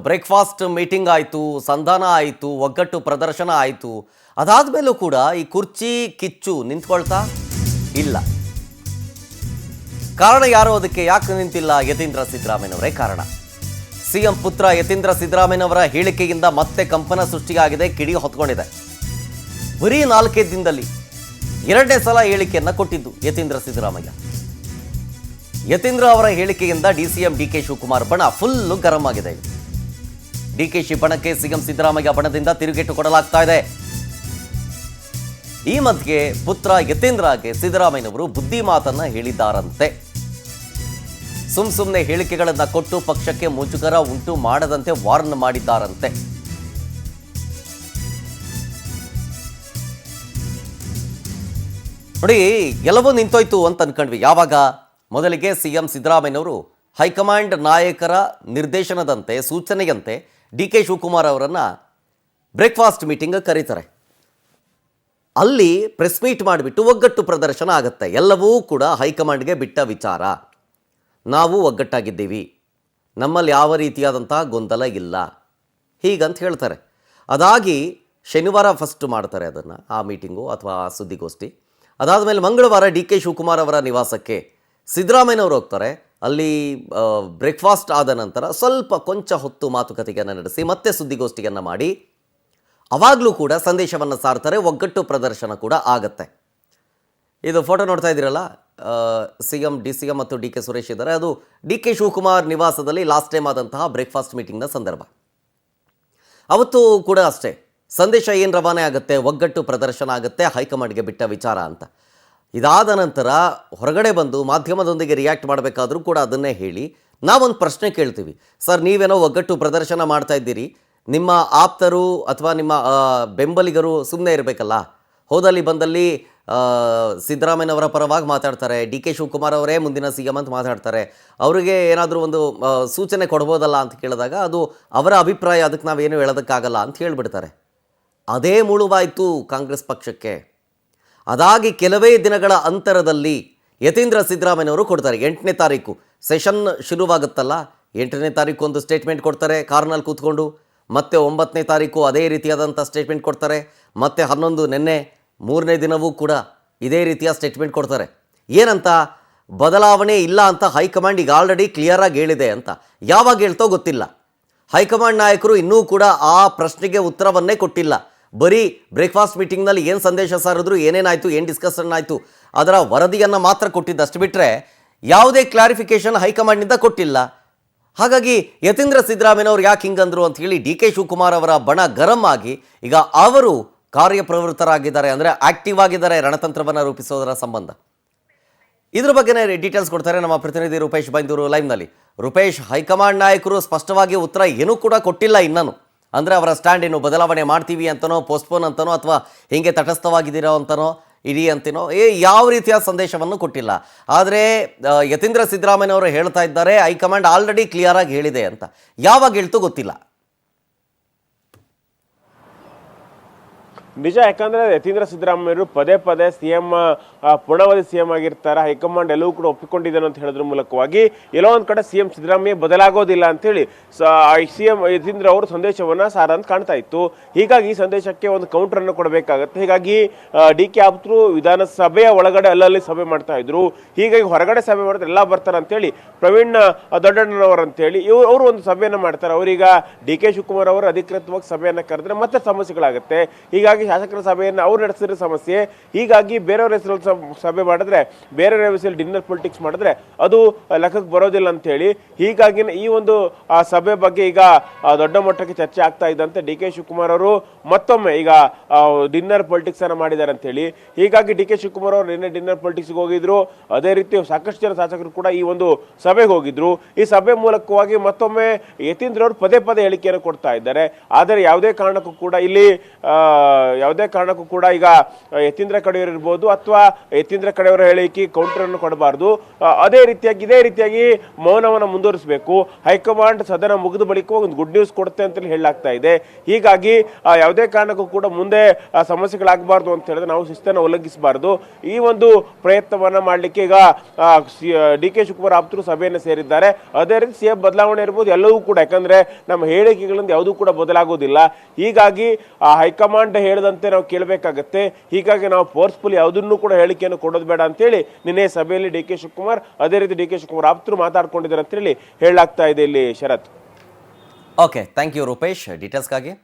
Breakfast meeting ಆಯಿತು, ಸಂಧಾನ ಆಯಿತು, ಒಗ್ಗಟ್ಟು ಪ್ರದರ್ಶನ ಆಯಿತು. ಅದಾದಮೇಲೂ ಕೂಡ ಈ ಕುರ್ಚಿ ಕಿಚ್ಚು ನಿಂತ್ಕೊಳ್ತಾ ಇಲ್ಲ. ಕಾರಣ ಯಾರು ಅದಕ್ಕೆ ಯಾಕೆ ನಿಂತಿಲ್ಲ? ಯತೀಂದ್ರ ಸಿದ್ದರಾಮಯ್ಯನವರೇ ಕಾರಣ. ಸಿಎಂ ಪುತ್ರ ಯತೀಂದ್ರ ಸಿದ್ದರಾಮಯ್ಯನವರ ಹೇಳಿಕೆಯಿಂದ ಮತ್ತೆ ಕಂಪನ ಸೃಷ್ಟಿಯಾಗಿದೆ, ಕಿಡಿ ಹೊತ್ಕೊಂಡಿದೆ. ಬರೀ 4 ದಿನದಲ್ಲಿ 2ನೇ ಸಲ ಹೇಳಿಕೆಯನ್ನು ಕೊಟ್ಟಿದ್ದು ಯತೀಂದ್ರ ಸಿದ್ದರಾಮಯ್ಯ. ಯತೀಂದ್ರ ಅವರ ಹೇಳಿಕೆಯಿಂದ ಡಿಸಿಎಂ ಡಿಕೆ ಶಿವಕುಮಾರ್ ಬಣ ಫುಲ್ಲು ಗರಂ ಆಗಿದೆ. ಡಿಕೆಶಿ ಬಣಕ್ಕೆ ಸಿಎಂ ಸಿದ್ದರಾಮಯ್ಯ ಬಣದಿಂದ ತಿರುಗೇಟು ಕೊಡಲಾಗ್ತಾ ಇದೆ. ಈ ಮಧ್ಯೆ ಪುತ್ರ ಯತೀಂದ್ರಗೆ ಸಿದ್ದರಾಮಯ್ಯನವರು ಬುದ್ಧಿ ಮಾತನ್ನ ಹೇಳಿದ್ದಾರಂತೆ. ಸುಮ್ಮನೆ ಹೇಳಿಕೆಗಳನ್ನ ಕೊಟ್ಟು ಪಕ್ಷಕ್ಕೆ ಮುಜುಗರ ಉಂಟು ಮಾಡದಂತೆ ವಾರ್ನ್ ಮಾಡಿದ್ದಾರಂತೆ. ನೋಡಿ, ಎಲ್ಲವೂ ನಿಂತೋಯ್ತು ಅಂತ ಅನ್ಕೊಂಡ್ವಿ. ಯಾವಾಗ? ಮೊದಲಿಗೆ ಸಿಎಂ ಸಿದ್ದರಾಮಯ್ಯನವರು ಹೈಕಮಾಂಡ್ ನಾಯಕರ ನಿರ್ದೇಶನದಂತೆ, ಸೂಚನೆಯಂತೆ ಡಿಕೆ ಶಿವಕುಮಾರ್ ಅವರನ್ನು ಬ್ರೇಕ್ಫಾಸ್ಟ್ ಮೀಟಿಂಗ್ ಕರೀತಾರೆ. ಅಲ್ಲಿ ಪ್ರೆಸ್ ಮೀಟ್ ಮಾಡಿಬಿಟ್ಟು ಒಗ್ಗಟ್ಟು ಪ್ರದರ್ಶನ ಆಗುತ್ತೆ. ಎಲ್ಲವೂ ಕೂಡ ಹೈಕಮಾಂಡ್ಗೆ ಬಿಟ್ಟ ವಿಚಾರ. ನಾವು ಒಗ್ಗಟ್ಟಾಗಿದ್ದೀವಿ, ನಮ್ಮಲ್ಲಿ ಯಾವ ರೀತಿಯಾದಂತಹ ಗೊಂದಲ ಇಲ್ಲ, ಹೀಗಂತ ಹೇಳ್ತಾರೆ. ಅದಾಗಿ ಶನಿವಾರ ಫಸ್ಟ್ ಮಾಡ್ತಾರೆ ಅದನ್ನು, ಆ ಮೀಟಿಂಗು ಅಥವಾ ಆ ಸುದ್ದಿಗೋಷ್ಠಿ. ಅದಾದಮೇಲೆ ಮಂಗಳವಾರ ಡಿ ಕೆ ಶಿವಕುಮಾರ್ ಅವರ ನಿವಾಸಕ್ಕೆ ಸಿದ್ದರಾಮಯ್ಯನವರು ಹೋಗ್ತಾರೆ. ಅಲ್ಲಿ ಬ್ರೇಕ್ಫಾಸ್ಟ್ ಆದ ನಂತರ ಸ್ವಲ್ಪ ಕೊಂಚ ಹೊತ್ತು ಮಾತುಕತೆಯನ್ನು ನಡೆಸಿ ಮತ್ತೆ ಸುದ್ದಿಗೋಷ್ಠಿಯನ್ನು ಮಾಡಿ ಅವಾಗಲೂ ಕೂಡ ಸಂದೇಶವನ್ನು ಸಾರ್ತಾರೆ. ಒಗ್ಗಟ್ಟು ಪ್ರದರ್ಶನ ಕೂಡ ಆಗತ್ತೆ. ಇದು ಫೋಟೋ ನೋಡ್ತಾ ಇದ್ದೀರಲ್ಲ, ಸಿಎಂ, ಡಿ.ಸಿ.ಎಂ ಮತ್ತು ಡಿ ಕೆ ಸುರೇಶ್ ಇದ್ದಾರೆ. ಅದು ಡಿ ಕೆ ಶಿವಕುಮಾರ್ ನಿವಾಸದಲ್ಲಿ ಲಾಸ್ಟ್ ಟೈಮ್ ಆದಂತಹ ಬ್ರೇಕ್ಫಾಸ್ಟ್ ಮೀಟಿಂಗ್ನ ಸಂದರ್ಭ. ಅವತ್ತು ಕೂಡ ಅಷ್ಟೇ ಸಂದೇಶ ಏನು ರವಾನೆ ಆಗುತ್ತೆ, ಒಗ್ಗಟ್ಟು ಪ್ರದರ್ಶನ ಆಗುತ್ತೆ, ಹೈಕಮಾಂಡ್ಗೆ ಬಿಟ್ಟ ವಿಚಾರ ಅಂತ. ಇದಾದ ನಂತರ ಹೊರಗಡೆ ಬಂದು ಮಾಧ್ಯಮದೊಂದಿಗೆ ರಿಯಾಕ್ಟ್ ಮಾಡಬೇಕಾದ್ರೂ ಕೂಡ ಅದನ್ನೇ ಹೇಳಿ ನಾವೊಂದು ಪ್ರಶ್ನೆ ಕೇಳ್ತೀವಿ. ಸರ್, ನೀವೇನೋ ಒಗ್ಗಟ್ಟು ಪ್ರದರ್ಶನ ಮಾಡ್ತಾ ಇದ್ದೀರಿ, ನಿಮ್ಮ ಆಪ್ತರು ಅಥವಾ ನಿಮ್ಮ ಬೆಂಬಲಿಗರು ಸುಮ್ಮನೆ ಇರಬೇಕಲ್ಲ. ಹೋದಲ್ಲಿ ಬಂದಲ್ಲಿ ಸಿದ್ದರಾಮಯ್ಯನವರ ಪರವಾಗಿ ಮಾತಾಡ್ತಾರೆ, ಡಿ ಕೆ ಶಿವಕುಮಾರ್ ಅವರೇ ಮುಂದಿನ ಸಿಎಂ ಅಂತ ಮಾತಾಡ್ತಾರೆ, ಅವರಿಗೆ ಏನಾದರೂ ಒಂದು ಸೂಚನೆ ಕೊಡ್ಬೋದಲ್ಲ ಅಂತ ಕೇಳಿದಾಗ ಅದು ಅವರ ಅಭಿಪ್ರಾಯ, ಅದಕ್ಕೆ ನಾವೇನು ಹೇಳೋದಕ್ಕಾಗಲ್ಲ ಅಂತ ಹೇಳಿಬಿಡ್ತಾರೆ. ಅದೇ ಮುಳುವಾಯಿತು ಕಾಂಗ್ರೆಸ್ ಪಕ್ಷಕ್ಕೆ. ಅದಾಗಿ ಕೆಲವೇ ದಿನಗಳ ಅಂತರದಲ್ಲಿ ಯತೀಂದ್ರ ಸಿದ್ದರಾಮಯ್ಯನವರು ಕೊಡ್ತಾರೆ. 8ನೇ ತಾರೀಕು ಸೆಷನ್ ಶುರುವಾಗುತ್ತಲ್ಲ, 8ನೇ ತಾರೀಕು ಒಂದು ಸ್ಟೇಟ್ಮೆಂಟ್ ಕೊಡ್ತಾರೆ ಕಾರ್ನಲ್ಲಿ ಕೂತ್ಕೊಂಡು. ಮತ್ತೆ 9ನೇ ತಾರೀಕು ಅದೇ ರೀತಿಯಾದಂಥ ಸ್ಟೇಟ್ಮೆಂಟ್ ಕೊಡ್ತಾರೆ. ಮತ್ತೆ 11 ನಿನ್ನೆ 3ನೇ ದಿನವೂ ಕೂಡ ಇದೇ ರೀತಿಯ ಸ್ಟೇಟ್ಮೆಂಟ್ ಕೊಡ್ತಾರೆ. ಏನಂತ? ಬದಲಾವಣೆ ಇಲ್ಲ ಅಂತ ಹೈಕಮಾಂಡ್ ಈಗ ಆಲ್ರೆಡಿ ಕ್ಲಿಯರಾಗಿ ಹೇಳಿದೆ ಅಂತ. ಯಾವಾಗ ಹೇಳ್ತೋ ಗೊತ್ತಿಲ್ಲ. ಹೈಕಮಾಂಡ್ ನಾಯಕರು ಇನ್ನೂ ಕೂಡ ಆ ಪ್ರಶ್ನೆಗೆ ಉತ್ತರವನ್ನೇ ಕೊಟ್ಟಿಲ್ಲ. ಬರೀ ಬ್ರೇಕ್ಫಾಸ್ಟ್ ಮೀಟಿಂಗ್ನಲ್ಲಿ ಏನು ಸಂದೇಶ ಸಾರಿದ್ರು, ಏನೇನಾಯಿತು, ಏನು ಡಿಸ್ಕಷನ್ ಆಯಿತು, ಅದರ ವರದಿಯನ್ನು ಮಾತ್ರ ಕೊಟ್ಟಿದ್ದಷ್ಟು ಬಿಟ್ಟರೆ ಯಾವುದೇ ಕ್ಲಾರಿಫಿಕೇಷನ್ ಹೈಕಮಾಂಡ್ನಿಂದ ಕೊಟ್ಟಿಲ್ಲ. ಹಾಗಾಗಿ ಯತೀಂದ್ರ ಸಿದ್ದರಾಮಯ್ಯನವರು ಯಾಕೆ ಹಿಂಗಂದ್ರು ಅಂತ ಹೇಳಿ ಡಿ ಕೆ ಶಿವಕುಮಾರ್ ಅವರ ಬಣ ಗರಂ ಆಗಿ ಈಗ ಅವರು ಕಾರ್ಯಪ್ರವೃತ್ತರಾಗಿದ್ದಾರೆ, ಅಂದರೆ ಆಕ್ಟಿವ್ ಆಗಿದ್ದಾರೆ ರಣತಂತ್ರವನ್ನು ರೂಪಿಸೋದರ ಸಂಬಂಧ. ಇದ್ರ ಬಗ್ಗೆ ಡೀಟೇಲ್ಸ್ ಕೊಡ್ತಾರೆ ನಮ್ಮ ಪ್ರತಿನಿಧಿ ರೂಪೇಶ್ ಬೈಂದೂರು ಲೈವ್ನಲ್ಲಿ. ರೂಪೇಶ್, ಹೈಕಮಾಂಡ್ ನಾಯಕರು ಸ್ಪಷ್ಟವಾಗಿ ಉತ್ತರ ಏನೂ ಕೂಡ ಕೊಟ್ಟಿಲ್ಲ ಇನ್ನೂ. ಅಂದರೆ ಅವರ ಸ್ಟ್ಯಾಂಡ್ ಏನು ಬದಲಾವಣೆ ಮಾಡ್ತೀವಿ ಅಂತನೋ, ಪೋಸ್ಟ್ಪೋನ್ ಅಂತನೋ, ಅಥವಾ ಹಿಂಗೆ ತಟಸ್ಥವಾಗಿದ್ದೀರೋ ಅಂತನೋ, ಇಡೀ ಅಂತಿನೋ, ಯಾವ ರೀತಿಯ ಸಂದೇಶವನ್ನು ಕೊಟ್ಟಿಲ್ಲ. ಆದರೆ ಯತೀಂದ್ರ ಸಿದ್ದರಾಮಯ್ಯನವರು ಹೇಳ್ತಾ ಇದ್ದಾರೆ ಹೈಕಮಾಂಡ್ ಆಲ್ರೆಡಿ ಕ್ಲಿಯರಾಗಿ ಹೇಳಿದೆ ಅಂತ. ಯಾವಾಗ ಹೇಳ್ತು ಗೊತ್ತಿಲ್ಲ. ನಿಜ, ಯಾಕಂದ್ರೆ ಯತೀಂದ್ರ ಸಿದ್ದರಾಮಯ್ಯರು ಪದೇ ಪದೇ ಸಿಎಂ ಪೂರ್ಣಾವಧಿ ಸಿಎಂ ಆಗಿರ್ತಾರೆ, ಹೈಕಮಾಂಡ್ ಎಲ್ಲವೂ ಕೂಡ ಒಪ್ಪಿಕೊಂಡಿದ್ದಾನೆ ಅಂತ ಹೇಳೋದ್ರ ಮೂಲಕವಾಗಿ ಎಲ್ಲೋ ಒಂದ್ ಕಡೆ ಸಿಎಂ ಸಿದ್ದರಾಮಯ್ಯ ಬದಲಾಗೋದಿಲ್ಲ ಅಂತೇಳಿ ಸಿಎಂ ಯತೀಂದ್ರ ಅವರು ಸಂದೇಶವನ್ನ ಸಾರಂತ ಕಾಣ್ತಾ ಇತ್ತು. ಹೀಗಾಗಿ ಈ ಸಂದೇಶಕ್ಕೆ ಒಂದು ಕೌಂಟರ್ ಅನ್ನು ಕೊಡಬೇಕಾಗತ್ತೆ. ಹೀಗಾಗಿ ಡಿ ಕೆ ಆಪ್ತರು ವಿಧಾನಸಭೆಯ ಒಳಗಡೆ ಅಲ್ಲಲ್ಲಿ ಸಭೆ ಮಾಡ್ತಾ ಇದ್ರು. ಹೀಗಾಗಿ ಹೊರಗಡೆ ಸಭೆ ಮಾಡಿದ್ರೆ ಎಲ್ಲ ಬರ್ತಾರೆ ಅಂತೇಳಿ ಪ್ರವೀಣ್ ದೊಡ್ಡಣ್ಣನವರು ಅಂತೇಳಿ ಅವರು ಒಂದು ಸಭೆಯನ್ನ ಮಾಡ್ತಾರೆ. ಅವರೀಗ ಡಿ ಕೆ ಶಿವಕುಮಾರ್ ಅವರು ಅಧಿಕೃತವಾಗಿ ಸಭೆಯನ್ನ ಕರೆದ್ರೆ ಮತ್ತೆ ಸಮಸ್ಯೆಗಳಾಗುತ್ತೆ. ಹೀಗಾಗಿ ಶಾಸಕರ ಸಭೆಯನ್ನು ಅವ್ರು ನಡೆಸಿರೋ ಸಮಸ್ಯೆ. ಹೀಗಾಗಿ ಬೇರೆಯವ್ರ ಹೆಸರಲ್ಲಿ ಸಭೆ ಮಾಡಿದ್ರೆ, ಬೇರೆಯವ್ರ ಹೆಸರಲ್ಲಿ ಡಿನ್ನರ್ ಪೊಲಿಟಿಕ್ಸ್ ಮಾಡಿದ್ರೆ ಅದು ಲೆಕ್ಕಕ್ಕೆ ಬರೋದಿಲ್ಲ ಅಂತ ಹೇಳಿ ಹೀಗಾಗಿ ಈ ಒಂದು ಸಭೆ ಬಗ್ಗೆ ಈಗ ದೊಡ್ಡ ಮಟ್ಟಕ್ಕೆ ಚರ್ಚೆ ಆಗ್ತಾ ಇದ್ದಂತೆ ಡಿ ಕೆ ಶಿವಕುಮಾರ್ ಅವರು ಮತ್ತೊಮ್ಮೆ ಈಗ ಡಿನ್ನರ್ ಪೊಲಿಟಿಕ್ಸ್ ಅನ್ನ ಮಾಡಿದ್ದಾರೆ ಅಂತ ಹೇಳಿ. ಹೀಗಾಗಿ ಡಿ ಕೆ ಶಿವಕುಮಾರ್ ಅವರು ನಿನ್ನೆ ಡಿನ್ನರ್ ಪೊಲಿಟಿಕ್ಸ್ ಹೋಗಿದ್ರು. ಅದೇ ರೀತಿ ಸಾಕಷ್ಟು ಜನ ಶಾಸಕರು ಕೂಡ ಈ ಒಂದು ಸಭೆಗೆ ಹೋಗಿದ್ರು. ಈ ಸಭೆ ಮೂಲಕವಾಗಿ ಮತ್ತೊಮ್ಮೆ ಯತೀಂದ್ರ ಅವರು ಪದೇ ಪದೇ ಹೇಳಿಕೆಯನ್ನು ಕೊಡ್ತಾ ಇದ್ದಾರೆ. ಆದರೆ ಯಾವುದೇ ಕಾರಣಕ್ಕೂ ಕೂಡ ಇಲ್ಲಿ ಯಾವುದೇ ಕಾರಣಕ್ಕೂ ಕೂಡ ಈಗ ಯತೀಂದ್ರ ಕಡೆಯವರು ಇರ್ಬೋದು ಅಥವಾ ಯತೀಂದ್ರ ಕಡೆಯವರ ಹೇಳಿಕೆ ಕೌಂಟರನ್ನು ಕೊಡಬಾರ್ದು. ಇದೇ ರೀತಿಯಾಗಿ ಮೌನವನ್ನು ಮುಂದುವರಿಸಬೇಕು. ಹೈಕಮಾಂಡ್ ಸದನ ಮುಗಿದ ಬಳಿಕ ಒಂದು ಗುಡ್ ನ್ಯೂಸ್ ಕೊಡುತ್ತೆ ಅಂತೇಳಿ ಹೇಳಲಾಗ್ತಾ ಇದೆ. ಹೀಗಾಗಿ ಯಾವುದೇ ಕಾರಣಕ್ಕೂ ಕೂಡ ಮುಂದೆ ಸಮಸ್ಯೆಗಳಾಗಬಾರ್ದು ಅಂತ ಹೇಳಿದ್ರೆ ನಾವು ಶಿಸ್ತನ್ನು ಉಲ್ಲಂಘಿಸಬಾರ್ದು. ಈ ಒಂದು ಪ್ರಯತ್ನವನ್ನ ಮಾಡಲಿಕ್ಕೆ ಈಗ ಡಿ ಕೆ ಶಿವಕುಮಾರ್ ಆಪ್ತರು ಸಭೆಯನ್ನು ಸೇರಿದ್ದಾರೆ. ಅದೇ ರೀತಿ ಸಿಎಂ ಬದಲಾವಣೆ ಇರ್ಬೋದು, ಎಲ್ಲವೂ ಕೂಡ. ಯಾಕಂದ್ರೆ ನಮ್ಮ ಹೇಳಿಕೆಗಳಿಂದ ಯಾವುದೂ ಕೂಡ ಬದಲಾಗೋದಿಲ್ಲ. ಹೀಗಾಗಿ ಹೈಕಮಾಂಡ್ ಹೇಳದಂತೆ ನಾವು ಕೇಳಬೇಕಾಗತ್ತೆ. ಹೀಗಾಗಿ ನಾವು ಫೋರ್ಸ್ಫುಲ್ ಯಾವುದನ್ನು ಕೂಡ ಹೇಳಿಕೆಯನ್ನು ಕೊಡೋದು ಬೇಡ ಅಂತೇಳಿ ನಿನ್ನೆ ಸಭೆಯಲ್ಲಿ ಡಿ ಕೆ ಶಿವಕುಮಾರ್ ಅದೇ ರೀತಿ ಡಿ ಕೆ ಶಿವಕುಮಾರ್ ಆಪ್ತರು ಮಾತಾಡ್ಕೊಂಡಿದ್ದಾರೆ ಅಂತೇಳಿ ಹೇಳಲಾಗ್ತಾ ಇದೆ ಇಲ್ಲಿ Sharath. Okay, thank you Rupesh ಡೀಟೇಲ್ಸ್ಗಾಗಿ.